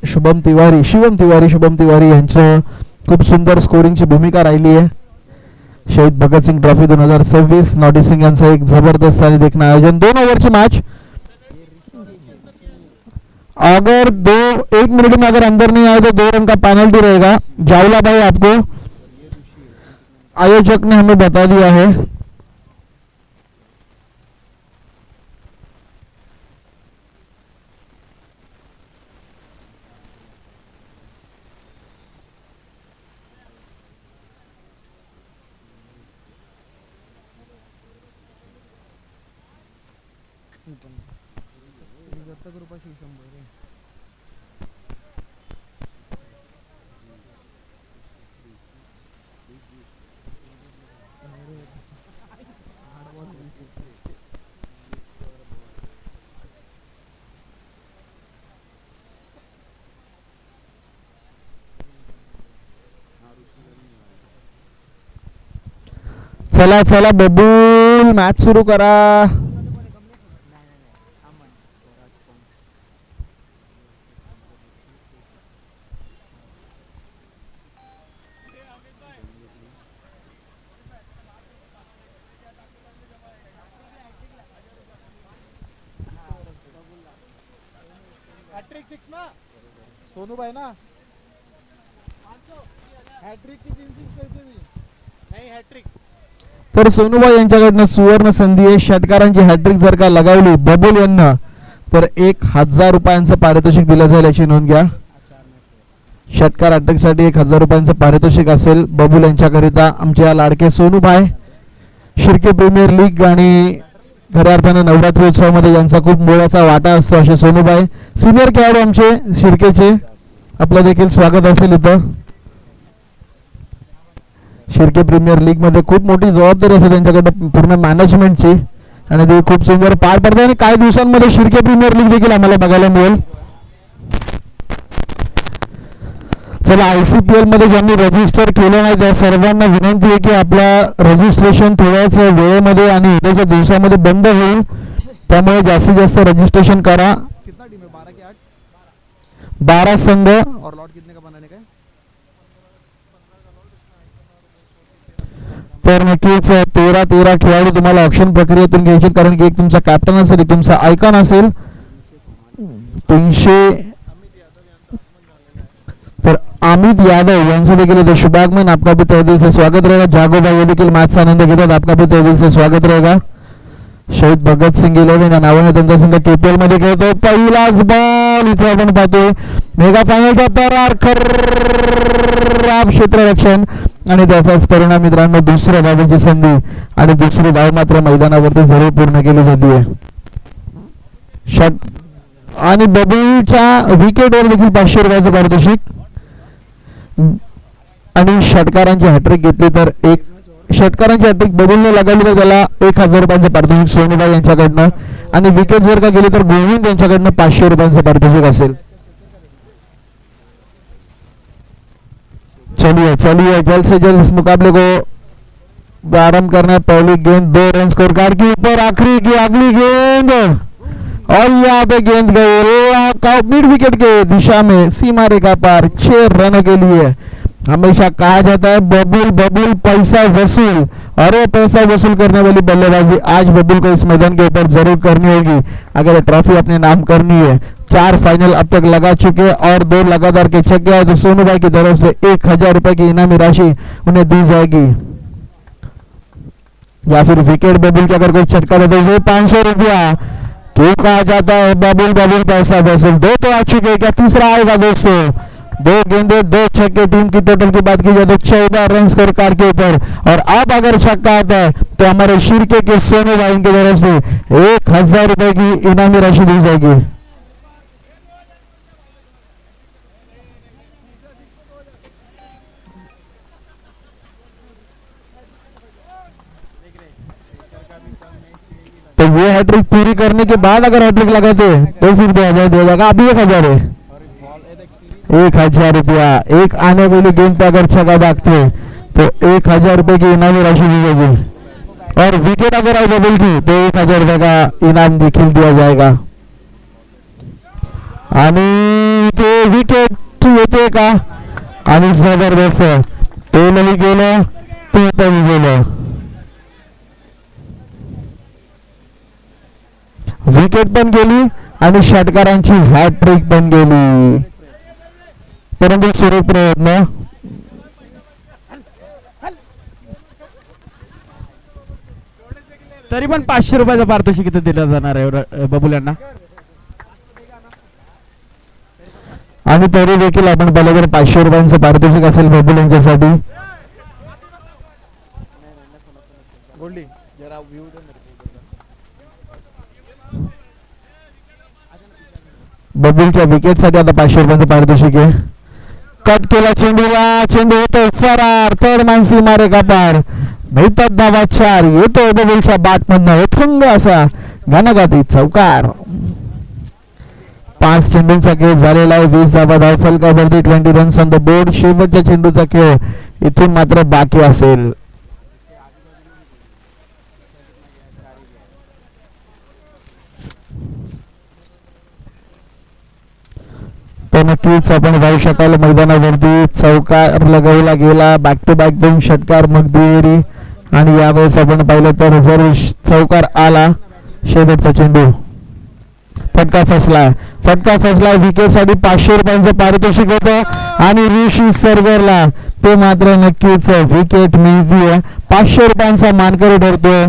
शुभम तिवारी यांचं खूप सुंदर स्कोरिंगची भूमिका राहिली आहे. शहीद भगतसिंग ट्रॉफी 2026 नॉटी सिंग यांचं एक जबरदस्त आणि देखणं आयोजन. 2 ओव्हरची मैच. अगर 1 मिनट में अगर अंदर नहीं आए तो 2 रन का पेनल्टी रहेगा. जावला भाई आपको आयोजक ने हमें बता दिया है. चला चला बबूल मॅच सुरू करा. सोनू भाई ना हॅट्रिक की 3 6 कैसे भी नहीं हॅट्रिक. तर सोनूबाई यांच्याकडनं सुवर्ण संधी आहे. षटकारांची हॅट्रिक जर का लगावली बबूल यांना तर 1000 रुपयांचं पारितोषिक दिलं जाईल याची नोंद घ्या. षटकार हॅट्रिक साठी 1000 रुपयांचं पारितोषिक असेल बबूल यांच्याकरिता. आमच्या लाडके सोनूभाई शिर्के प्रीमियर लीग आणि खऱ्या अर्थानं नवरात्री उत्सवामध्ये यांचा खूप मोलाचा वाटा असतो असे सोनूभाई सिनियर खेळाडू आमचे शिर्केचे. आपलं देखील स्वागत असेल इथं. शिर्के प्रीमियर लीग मध्ये खूप मोठी जबाबदारी असते त्यांच्याकडे पूर्ण मॅनेजमेंटची आणि ते खूप सुंदर पार पडते आणि काही दिवसांमध्ये शिर्के प्रीमियर लीग देखील आम्हाला बघायला मिळेल. चला ICPL मध्ये ज्यांनी रजिस्टर केलं नाही त्या सर्वांना विनंती आहे की आपल्या रजिस्ट्रेशन थोड्याच वेळेमध्ये आणि उद्याच्या दिवसामध्ये बंद होईल. त्यामुळे जास्तीत जास्त रजिस्ट्रेशन करा. 12 संघ और लॉट कितने का बनाने का है? तर नक्कीच 13 खेळाडू तुम्हाला ऑप्शन प्रक्रियेतून घ्यायचे कारण की एक तुमचा कॅप्टन असेल एक तुमचा आयकॉन असेल. 300 तर अमित यादव यांचं देखील इथे शुभागमन. आपका भी तहे दिल से स्वागत रहेगा. जागो भाई देखील मॅचचा आनंद घेतात. आपका भी तहे दिल से स्वागत रहेगा. शहीद भगतसिंग 11 या नावाने त्यांचा संघ KPL मध्ये खेळतो. पहिलाच बॉल इथे आपण पाहतोय. मेगा फायनलचा तरार खराब क्षेत्ररक्षण आणि त्याचाच परिणाम मित्रांनो दुसऱ्या धावेची संधी आणि दुसरी धाव मात्र मैदानावरती जरूर पूर्ण केली जाते. आणि बबूलच्या विकेटवर देखील 500 रुपयाचं पारितोषिक आणि षटकारांची हॅट्रिक घेतली तर षटकारांची हॅट्रिक बबूलने लगावली तर त्याला 1000 रुपयांचं पारितोषिक सोनूबाई यांच्याकडनं आणि विकेट जर का गेली तर गोविंद यांच्याकडनं 500 रुपयांचं पारितोषिक असेल. चलिए जल्द से जल्द इस मुकाबले को प्रारंभ करना. पहली गेंद 2 रन स्कोर कार्ड के ऊपर. आखिरी की अगली गेंद और यहाँ पे गेंद गई मिड विकेट के दिशा में सीमा रेखा पार 6 रनों के लिए. हमेशा कहा जाता है बबूल पैसा वसूल. अरे पैसा वसूल करने वाली बल्लेबाजी आज बबूल को इस मैदान के ऊपर जरूर करनी होगी अगर ट्रॉफी अपने नाम करनी है. 4 फाइनल अब तक लगा चुके और 2 लगातार के छक्के आए तो सोनू भाई की तरफ से 1000 रुपए की इनामी राशि उन्हें दी जाएगी या फिर विकेट बबूल के अगर कोई छटका देते तो 500 रुपया. क्यों कहा जाता है बबूल पैसा वसूल. 2 तो आ चुके हैं. क्या तीसरा आएगा दोस्तों? 2 गेंदे 2 छक्के. टीम की टोटल की बात की जाए तो 14 रन स्कोर कार्ड के ऊपर. और अब अगर छक्का आता है तो हमारे शिर्के के सोनू भाई की तरफ से 1000 रुपए की इनामी राशि दी जाएगी. तो ये हैट्रिक पूरी करने के बाद अगर हैट्रिक लगाते तो फिर 2000 दिया जाएगा. अभी 1000 है. 1000 रुपया. एक आने वाली गेंद पे अगर छक्का दागते तो 1000 रुपए की इनामी राशि दी जाएगी और विकेट अगर आई बबूल की तो 1000 रुपए का इनाम देखील दिया जाएगा. आणि होते, विकेट येते का? आणि जबरदस्त टोलही गेलं, टोपही गेलं, विकेट पण गेली आणि षटकारांची हॅट्रिक पण गेली. परंतु सुरू प्रयत्न तरी पण 500 रुपयाचा पारितोषिक इथं दिलं जाणार आहे बबुल यांना. आणि तरी देखील आपण पाहिलं तर 500 रुपयांचं पारितोषिक असेल बबुल यांच्यासाठी. गोल्डी जरा व्यू दे मेरे बबुलच्या विकेट साठी आता 500 रुपयांचं पारितोषिक आहे. कट केला चेंडूला, चेंडू होतोय फरार, थर्ड मानसी मारे का पार, मिळतात धावा 4, येतोय बबुलच्या बाट मधनं उठंग असा घनघाती चौकार. 5 चेंडूंचा खेळ झालेला आहे, 20 धावा धाव फलकावरती, 20 रन्स ऑन द बोर्ड. शेवटच्या चेंडूचा खेळ इथून मात्र बाकी असेल. तर नक्कीच आपण पाहू शकाल मैदानावरती चौकार लगावला गेला, बॅक टू बॅक 2 षटकार मग दुहेरी, आणि यावेळेस आपण पाहिलं तर रिझर्व चौकार आला. शेवटचा चेंडू फटका फसलाय, फटका फसलाय. विकेट साठी 500 रुपयांचं पारितोषिक होतं आणि ऋषी सरगरला ते मात्र नक्कीच विकेट मिळतीये. 500 रुपयांचा मानकरी ठरतोय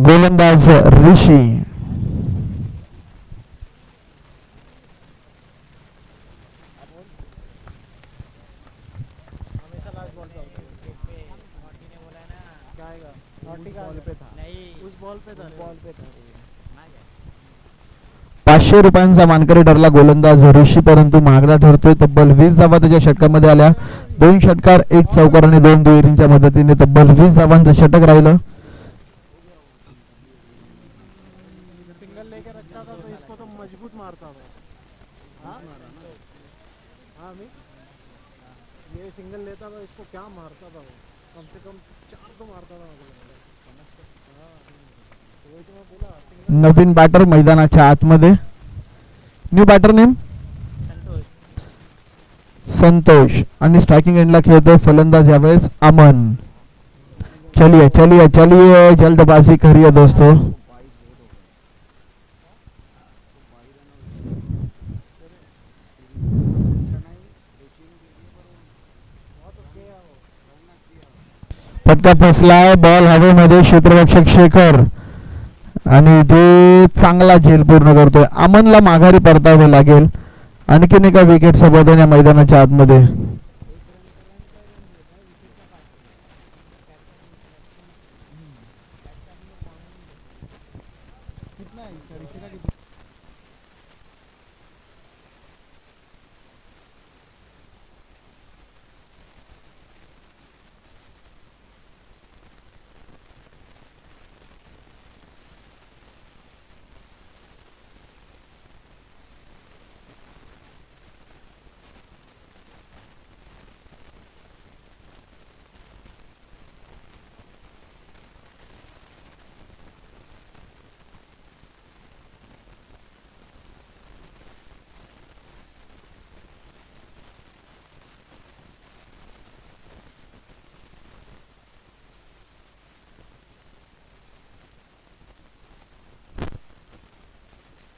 गोलंदाज ऋषी. हमेशा लास्ट बॉल पे क्या आएगा? नॉटी का बॉल पे था नहीं, उस बॉल पे था, बॉल पे था. 500 रुपयांचा मानकरी ठरला गोलंदाज ऋषी, परंतु महागडा ठरतोय. तब्बल 20 धावा त्याच्या षटकामध्ये आल्या, 2 षटकार 1 चौकार आणि 2 दुहेरींच्या मदतीने तब्बल 20 धावांचं षटक राहिलं. सिंगल लेके रखता था तो इसको तो मजबूत मारता था. हाँ हाँ मैं ये सिंगल लेता था, इसको क्या मारता था वो, कम से कम 4 तो मारता था. वही तो मैं बोला सिंगल. नवीन बॅटर मैदानाच्या आतमध्ये, न्यू बॅटर नेम संतोष, आणि स्ट्रायकिंग एंडला खेळतोय फलंदाज यावेळेस अमन. चलिए चलिए चलिए, जल्दबाजी करिए दोस्तों. फटका फसलाय, बॉल हवेमध्ये, क्षेत्ररक्षक शेखर आणि ते चांगला झेल पूर्ण करतोय. अमनला माघारी परतावे लागेल. आणखीन एका विकेट सोबत या मैदानाच्या आतमध्ये. कितना है इसका ऋषि का कितना?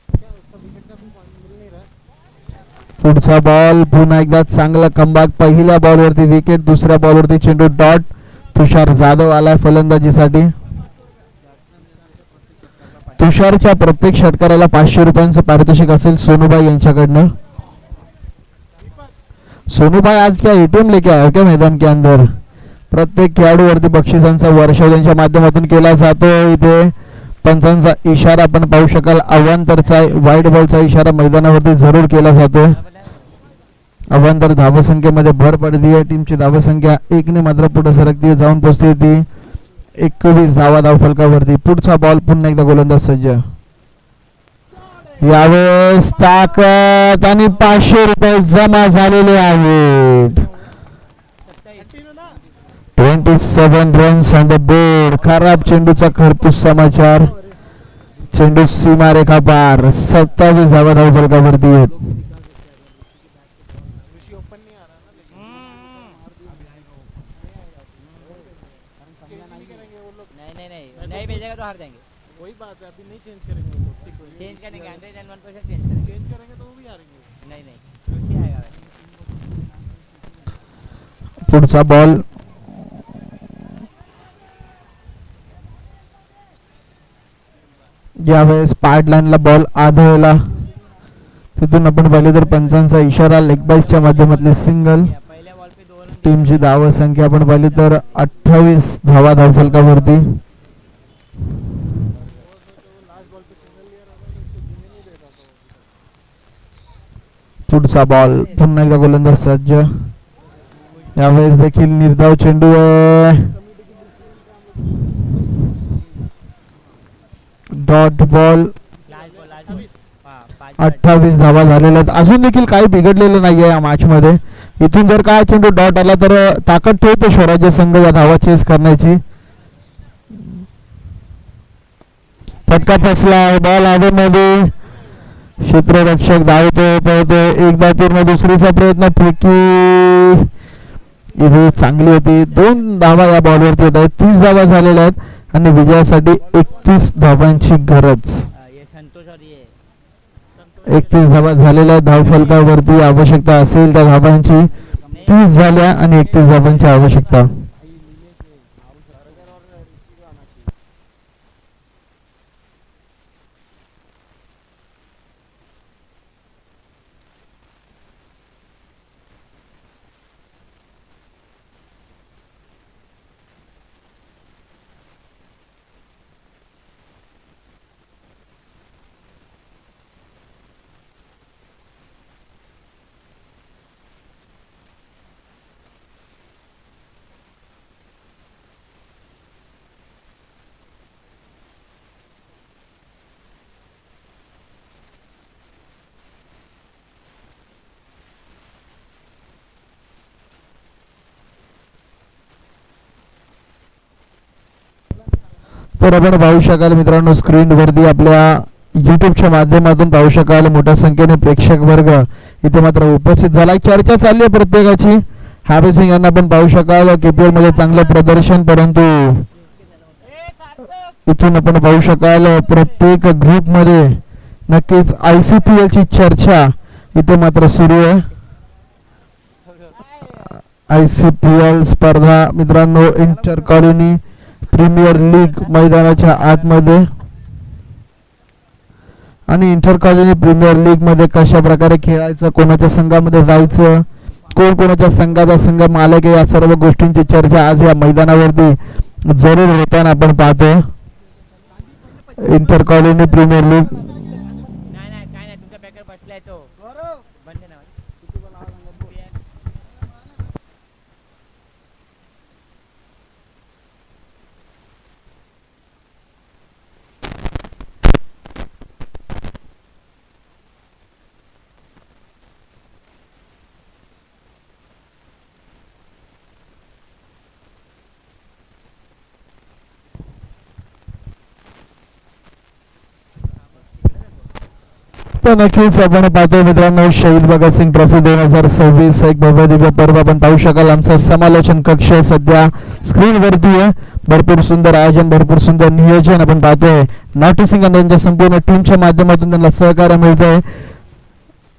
क्या उसका विकेट का भी मिल नहीं रहा. पुढचा बॉल पुन्हा एकदा चांगला कमबॅक. पहिल्या बॉलवरती विकेट, दुसऱ्या बॉलवरती चेंडू डॉट. तुषार जाधव आलाय फलंदाजीसाठी. तुषारच्या प्रत्येक षटकाराला 500 रुपयांचं पारितोषिक असेल सोनूभाई यांच्याकडनं. सोनूभाई आज क्या एटीएम लेके आए क्या मैदान के अंदर? प्रत्येक खेळाडूवरती बक्षिसांचा वर्षाव त्यांच्या माध्यमातून केला जातो. इथे पंचांचा इशारा आपण पाहू शकाल, अवांतरचा वाईट बॉलचा इशारा मैदानावरती जरूर केला जातोय. अवांतर धावसंख्येमध्ये भर पडली आहे. टीमची धावसंख्या 1 ने मात्र पुढे सरकती, जाऊन पोहोचते ती 21 धावा धाव फलकावरती. पुढचा बॉल पुन्हा एकदा गोलंदाज सज्ज. यावेळेस ताकद आणि 500 रुपये जमा झालेले आहेत. 27 रन्स ऑन द बोर्ड. खराब चेंडूचा खरपूस समाचार. चेंडू सीमारेखा पार. 27 धावा धावफलकावरती आहेत. ऋषि ओपन नहीं आ रहा ना, लेकिन चेंज नहीं करेंगे वो लोग. नहीं भेजेगा तो हार जाएंगे. वही बात है, अभी नहीं चेंज करेंगे वो लोग. चेंज करेंगे 101% चेंज करेंगे. चेंज करेंगे तो वो भी हारेंगे. नहीं ऋषि आएगा. पुढचा बॉल यावेळेस पार्ट लाईनला बॉल आदळला. तिथून आपण पाहिले तर पंचांचा इशारा. लेग बाईसच्या माध्यमातले सिंगल. पहिल्या बॉल पे 2 रन. टीमची धाव संख्या आपण पाहिली तर 28 धावा धावफलकावरती. लास्ट बॉल पे सिंगल लिया रहा था, इसको जीने नहीं दे रहा था. पुढचा बॉल पुन्हा एकदा गोलंदाज सज्ज. यावेळेस देखील निर्धाव चेंडू आहे. Dot ball. लास्ट बॉल 28 धावा झालेल्या आहेत. अजून देखील काही बिघडलेलं नाहीये या मॅच मध्ये. इथून जर काय चेंडू डॉट आला तर ताकद ठेवतो स्वराज्य संघ या धावा चेस करण्याची. फटका फसला आहे. बॉल हवेमध्ये. क्षेत्ररक्षक धावतो पळतो. एकदा पूर्ण दुसरीचा प्रयत्न. फेकी इथे चांगली होती. 2 धावा या बॉलवरती येत आहेत. 30 धावा झालेल्या आहेत आणि विजयासाठी 31 धावांची गरज. ये संतोष और ये 31 धावा झालेल्या धावफलकावरती. आवश्यकता असेल त्या धावांची 30 झाल्या आणि 31 धावांची आवश्यकता. तर आपण पाहू शकाल मित्रांनो स्क्रीन वरती आपल्या युट्यूबच्या माध्यमातून पाहू शकाल मोठ्या संख्येने प्रेक्षक वर्ग इथे मात्र उपस्थित झाला. चर्चा चालली आहे प्रत्येकाची. हॅबी सिंग यांना पण पाहू शकाल केपीएल मध्ये चांगलं प्रदर्शन, परंतु इथून आपण पाहू शकाल प्रत्येक ग्रुप मध्ये नक्कीच ICPL ची चर्चा इथे मात्र सुरू आहे. ICPL स्पर्धा मित्रांनो इंटर कॉलनी प्रीमियर लीग मैदानाच्या आतमध्ये आणि इंटर कॉलनी प्रीमियर लीग मध्ये कशा प्रकारे खेळायचं, कोणाच्या संघामध्ये जायचं, कोण कोणाच्या संघाचा संघ मालक आहे, या सर्व गोष्टींची चर्चा आज या मैदानावरती जरूर होताना आपण पाहतो. इंटर कॉलनी प्रीमियर लीग काय नाही तुमचा बॅकर बसलाय तो बंद ना. तर नक्कीच आपण पाहतो मित्रांनो शहीद भगतसिंग ट्रॉफी 2026 एक भव्य दिव्य पर्व आपण पाहू शकाल. आमचा समालोचन कक्ष सध्या स्क्रीन वरती आहे. भरपूर सुंदर आयोजन, भरपूर सुंदर नियोजन आपण पाहतोय. नॉटी सिंग आणि त्यांच्या संपूर्ण टीमच्या माध्यमातून त्यांना सहकार्य मिळतंय.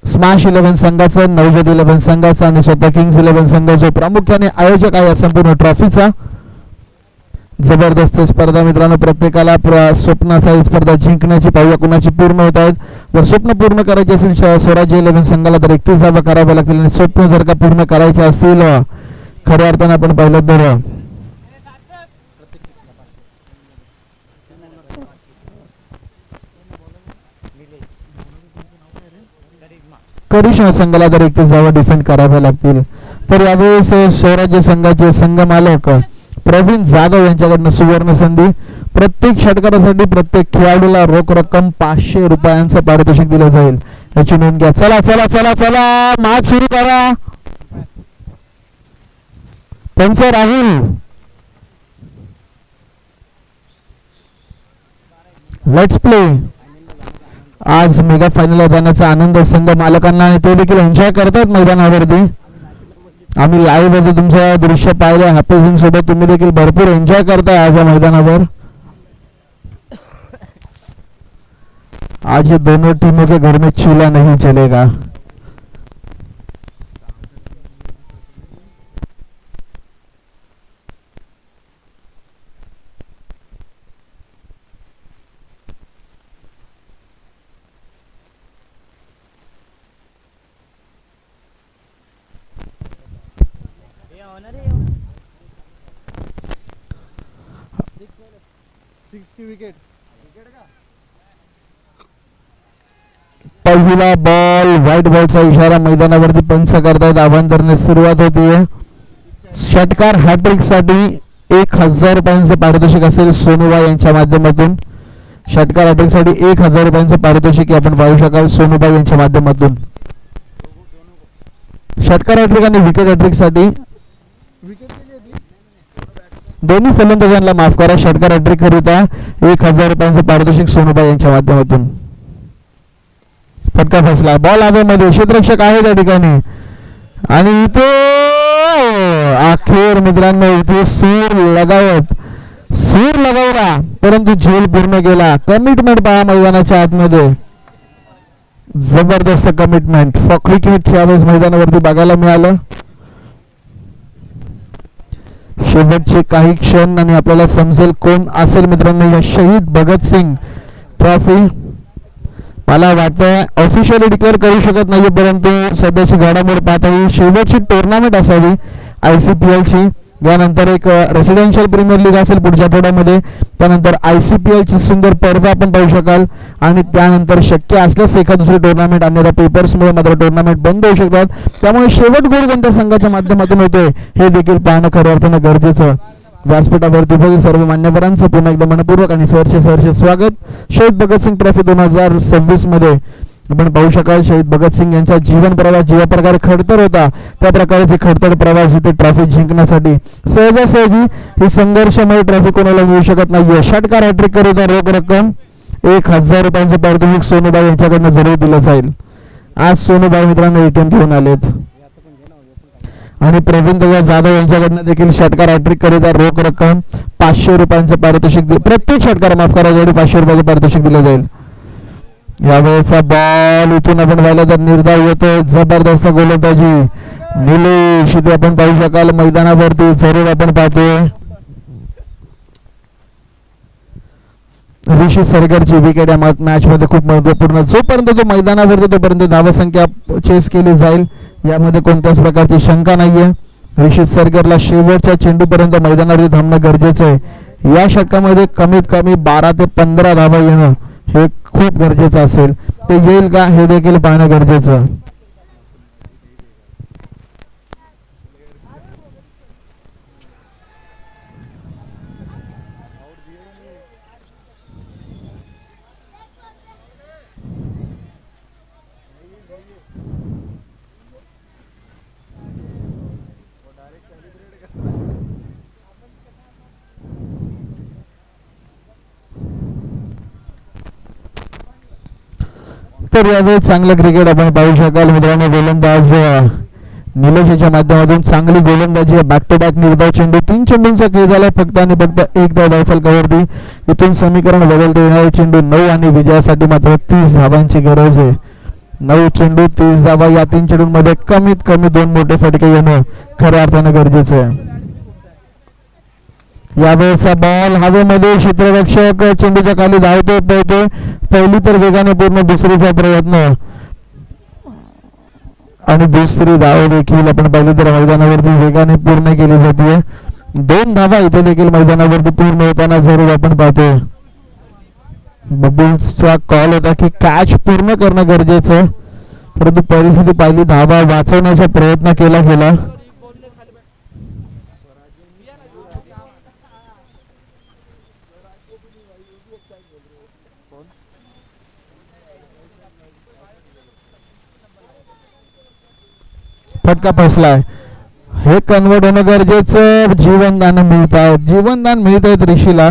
स्मॅश 11 संघाचं, नवजोत 11 संघाचं आणि स्वतः किंग्स 11 संघ जो प्रामुख्याने आयोजक आहे या संपूर्ण ट्रॉफीचा. जबरदस्त स्पर्धा मित्रांनो. प्रत्येकाला स्वप्न असावी स्पर्धा जिंकण्याची. पाहूया कुणाची पूर्ण होत आहेत. जर स्वप्न पूर्ण करायचे असेल स्वराज्य 11 संघाला तर 31 धावा कराव्या लागतील आणि स्वप्न जर का पूर्ण करायचे असतील खऱ्या अर्थाने आपण पाहिलं तर करिश्मा संघाला तर 31 धावा डिफेंड कराव्या लागतील. तर यावेळेस स्वराज्य संघाचे संघ मालक प्रवीण जाधव यांच्याकडनं सुवर्ण संधी. प्रत्येक षटकारासाठी प्रत्येक खेळाडूला रोख रक्कम 500 रुपयांचं पारितोषिक दिलं जाईल याची नोंद घ्या. चला चला चला चला मॅच सुरू करा. त्यांचं राहुल लेट्स प्ले. आज मेगा फायनलला जाण्याचा आनंद संघ मालकांना आणि ते देखील एन्जॉय करतात मैदानावरती. आम्ही लाईव्ह वरती तुमचं दृश्य पाहिलं. हॅपी सिंग सोबत तुम्ही देखील भरपूर एन्जॉय करताय आज या मैदानावर. आज ये दोनों टीमों के घर में चूल्हा नहीं चलेगा. हे होणार आहे. 6 की विकेट. पहिला बॉल व्हाईट बॉलचा इशारा मैदानावरती पंच करतायत. अवांतरने सुरुवात होतीये. षटकार हॅट्रिक साठी 1000 रुपयांचे पारितोषिक असेल सोनूबाई यांच्या माध्यमातून. षटकार हॅट्रिक साठी 1000 रुपयांचे पारितोषिक आपण पाहू शकाल सोनूबाई यांच्या माध्यमातून. षटकार हॅट्रिक आणि विकेट हॅट्रिक साठी विकेट केली होती. दोन्ही फलंदाजांना माफ करा. षटकार हॅट्रिक करिता 1000 रुपयांचे पारितोषिक सोनूबाई यांच्या माध्यमातून. फटका फसला. बॉल हवेमध्ये. क्षेत्ररक्षक आहे त्या ठिकाणी आणि इथे अखेर मित्रांनो इथे सूर लगावला परंतु झेल पूर्ण केला. कमिटमेंट पहा मैदानाच्या आतमध्ये. जबरदस्त कमिटमेंट फॉर क्रिकेट यावेळेस मैदानावरती बघायला मिळालं. शेवटचे काही क्षण आणि आपल्याला समजेल कोण असेल मित्रांनो या शहीद भगतसिंग ट्रॉफी. मला वाटतं ऑफिशियली डिक्लेअर करू शकत नाही परंतु सध्याची घडामोड पाहता ही शेवटची टुर्नामेंट असावी ICPL ची. यानंतर एक रेसिडेन्शियल प्रीमियर लीग असेल पुढच्या आठवड्यामध्ये. त्यानंतर ICPL ची सुंदर पर्व आपण पाहू शकाल आणि त्यानंतर शक्य असल्यास एखाद दुसरी टुर्नामेंट अन्यथा पेपर्समुळे मात्र टुर्नामेंट बंद होऊ शकतात. त्यामुळे शेवट गोल कोणत्या संघाच्या माध्यमातून होतोय हे देखील पाहणं खरं अर्थानं गरजेचं. व्यासपीठावरती उपस्थित सर्व मान्यवरांचं पुन्हा एकदा मनपूर्वक आणि सहर्ष स्वागत. शहीद भगतसिंग ट्रॉफी 2026 मध्ये आपण पाहू शकाल शहीद भगतसिंग यांचा जीवन प्रवास ज्या प्रकारे खडतर होता त्या प्रकारचे खडतर प्रवास इथे ट्रॉफी जिंकण्यासाठी सहजासहजी ही संघर्षमय ट्रॉफी कोणाला मिळू शकत नाहीये. षटकार हॅट्रिक करिता रोख रक्कम 1000 रुपयांचे पारितोषिक सोनूबाई यांच्याकडनं जरूर दिलं जाईल. आज सोनूबाई मित्रांनो ATM घेऊन आलेत आणि प्रवीण दादा जाधव यांच्याकडनं देखील षटकार हॅट्रिक करिता रोख रक्कम 500 रुपयांचे पारितोषिक प्रत्येक षटकार माफ करा 500 रुपयाचे पारितोषिक दिले जाईल. यावेळेचा बॉल इथून आपण पाहिलं तर निर्धाव येतोय. जबरदस्त गोलंदाजी निलेश इथे आपण पाहू शकाल मैदानावरती जरूर आपण पाहतोय. ऋषी सरगरची विकेट या मॅच मध्ये खूप महत्वपूर्ण. जोपर्यंत तो मैदानावरती तोपर्यंत धावसंख्या चेस केली जाईल यामध्ये कोणत्याच प्रकारची शंका नाहीये. ऋषी सरगरला शेवटच्या चेंडूपर्यंत मैदानावरती थांबणं गरजेचं आहे. या षटकामध्ये कमीत कमी 12 ते 15 धावा येणं हे खूप गरजेचं असेल. ते येईल का हे देखील पाहणं गरजेचं. तर यावेळी चांगलं क्रिकेट आपण पाहू शकाल मित्रांनो. गोलंदाज निलेश याच्या माध्यमातून चांगली गोलंदाजी. बॅक टू बॅक निर्धाव चेंडू. 3 चेंडूंचा खेळ झाला फक्त आणि फक्त एक धाव फलकावरती. इथून समीकरण बदलते येणारे चेंडू 9 आणि विजयासाठी मात्र 30 धावांची गरज आहे. 9 चेंडू 30 धावा. या 3 चेंडूंमध्ये कमीत कमी 2 मोठे फटके येणं खऱ्या अर्थानं गरजेचं आहे. यावेळेचा बॉल हवेमध्ये. क्षेत्ररक्षक चेंडूच्या खाली धावतोय पळतोय. पहिली तर वेगाने पूर्ण. दुसरीचा प्रयत्न आणि दुसरी धाव देखील आपण पाहिली तर मैदानावरती वेगाने पूर्ण केली जाते. 2 धावा इथे देखील मैदानावरती पूर्ण होताना जरूर आपण पाहतोय. बबुल्सचा कॉल होता की कॅच पूर्ण करणं गरजेचं परंतु परिस्थिती पाहिली धावा वाचवण्याचा प्रयत्न केला गेला. फटका फसलाय. हे कन्वर्ट होणं गरजेचं. जीवनदान मिळत आहेत ऋषीला.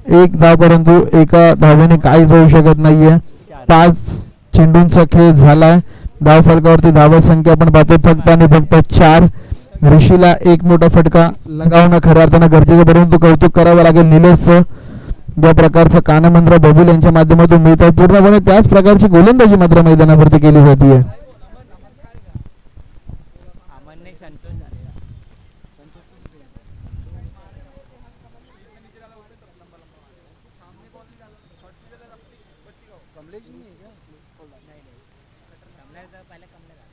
एक धाव, परंतु एका धावेने काहीच होऊ शकत नाहीये. 5 चेंडूंचा खेळ झालाय. धाव फलकावरती धावा संख्या आपण पाहतो फक्त आणि फक्त 4. ऋषीला एक मोठा फटका लगावणं खऱ्या अर्थानं गरजेचं, परंतु कौतुक करावं लागेल निलेशचं. ज्या प्रकारचं कानमंत्र बबुल यांच्या माध्यमातून मिळतात पूर्णपणे त्याच प्रकारची गोलंदाजी मात्र मैदानावरती केली जाते. अमनने संतोष झालेला. कमलेश नहीं है क्या? नाही नाही कमला पहिले कमला झाला.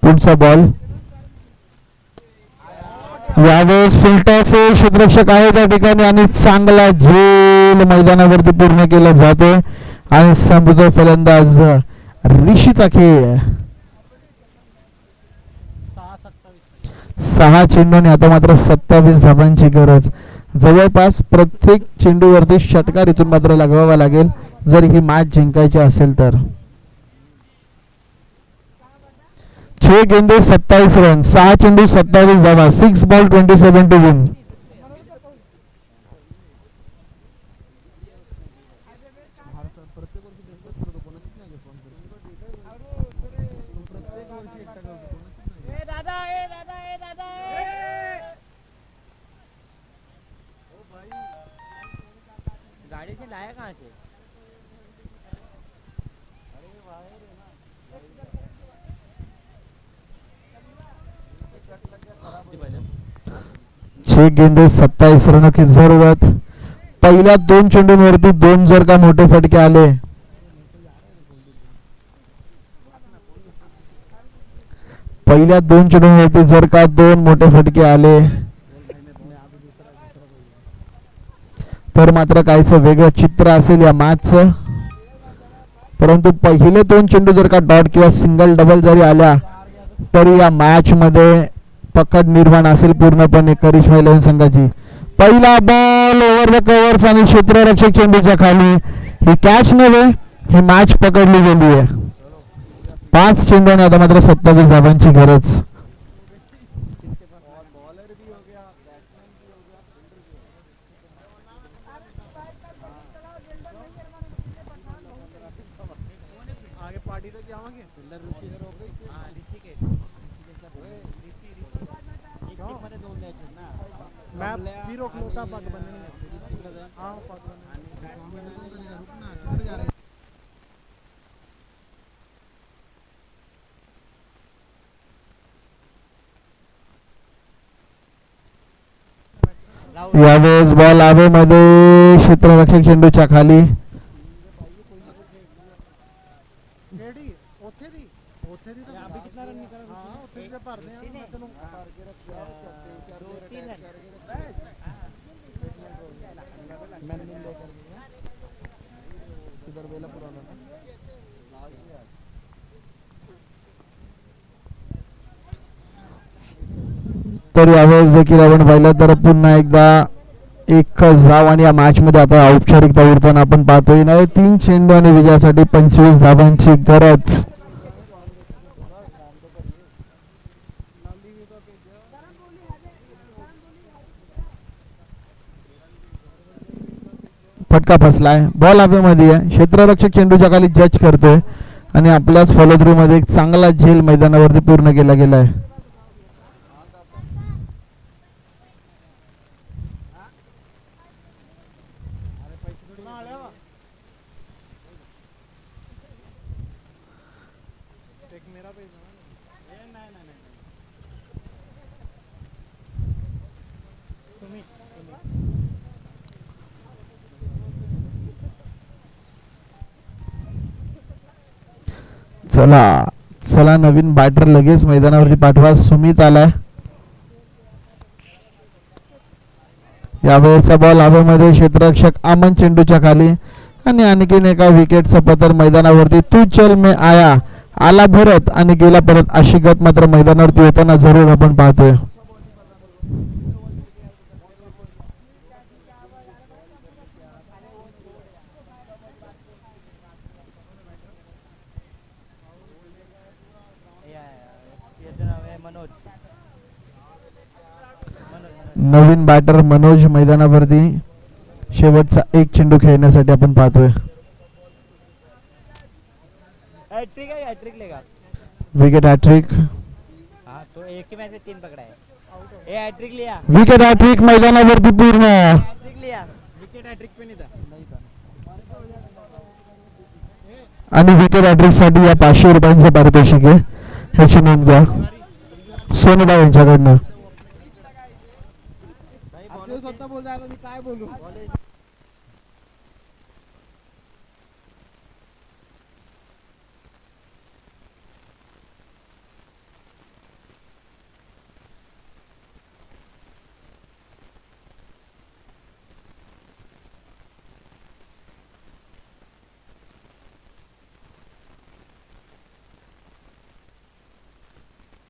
पुढचा बॉल यावेळेस फुलटॉस क्षेत्ररक्षक आहे त्या ठिकाणी आणि चांगला झेल मैदानावरती पूर्ण केला जातो आणि समृद्ध फलंदाज ऋषीचा खेळ. 6 चेंडूने आता मात्र 27 धावांची गरज. जवळपास प्रत्येक चेंडूवरती षटकार इथून मात्र लगावावा लागेल जर ही मॅच जिंकायची असेल तर. 6 गेंदे 27 रन, 6 चेंडू 27 धावा, 6 बॉल 27 टू विन. प्रत्येक वर्षी देखभाल करतो कोणाचीच नाही घेत. प्रत्येक वर्षी एकटा करतो कोणाचीच नाही. ए दादा ए दादा ए दादा ए गाड़ी से लाया कहाँ से? छह गेंदे 27 रनों की जरूरत. पहिल्या 2 चेंडूंवरती 2 जर का मोठे फटके आले पहिल्या 2 चेंडूंवरती जर का 2 मोठे फटके आले तर मात्र काहीसं वेगळं चित्र असेल या मॅचचं. परंतु पहिले 2 चेंडू जर का डॉट किंवा सिंगल डबल जरी आल्या तरी या मॅच मध्ये पकड निर्माण असेल पूर्णपणे करिश्मा 11 संघाची. पहिला बॉल ओव्हर द कव्हर्स आणि क्षेत्ररक्षक चेंडूच्या खाली. ही कॅच नव्हे, ही मॅच पकडली गेली आहे. 5 चेंडूने आता मात्र 27 धावांची गरज. बॉलर भी हो गया, बैट्समैन भी हो गया, फील्डर भी हो गया. आगे पार्टी तक जाओगे. फील्डर ऋषी हो गई. हाँ ऋषिकेश मध्ये 2 द्यायचे ना. मैं भी रोक लेता पग बनने. हाँ पग बनने. रुकना किधर जा रहे. यावेळेस बॉल हवेमध्ये क्षेत्ररक्षक चेंडूच्या खाली. केडी ओथे दी तो अभी कितना रन निकाला. हां ओथे से भर दे यार. मैं तेनु भर के रखिया 4 रन. मैंने लेकर गया किधर वेला पुराना ना लास्ट यार. तर यावेळेस देखील आपण पाहिलं तर पुन्हा एकदा एकच धाव आणि या मॅच मध्ये आता औपचारिकता उरताना आपण पाहतोय ना 3 चेंडू आणि विजयासाठी 25 धावांची गरज. फटका फसलाय. बॉल हवेमध्ये आहे. क्षेत्ररक्षक चेंडूच्या खाली जज करतोय आणि आपल्याच फॉलो थ्रू मध्ये एक चांगला झेल मैदानावरती पूर्ण केला गेलाय. एक मेरा पेज ना. तुम्ही चला चला नवीन बॅटर लगेच मैदानावरती पाठवा. सुमित आलाय. यावेळेचा बॉल हवेमध्ये क्षेत्ररक्षक अमन चेंडूच्या खाली आणि आणखीन एका विकेटचा पतर मैदानावरती. तू चल में आया आला भरत आणि गेला परत अशी गत मात्र मैदानावरती होताना जरूर आपण पाहतोय. नवीन बॅटर मनोज मैदानावरती शेवटचा एक चेंडू खेळण्यासाठी आपण पाहतोय. हैट्रिक है, हैट्रिक लेगा. Wicket hattrick. हाँ तो एक ही मैच में 3 पकड़ा है. ए हैट्रिक लिया. विकेट हॅट्रिक मैदानावरती पूर्ण. हैट्रिक लिया. विकेट हैट्रिक पे नहीं था. आणि विकेट हॅट्रिक साठी या 500 रुपयांचं पारितोषिक आहे, ह्याची नोंद घ्या सोनूबा यांच्याकडनं. अब तो स्वतः बोल रहा था, मी काय बोलू.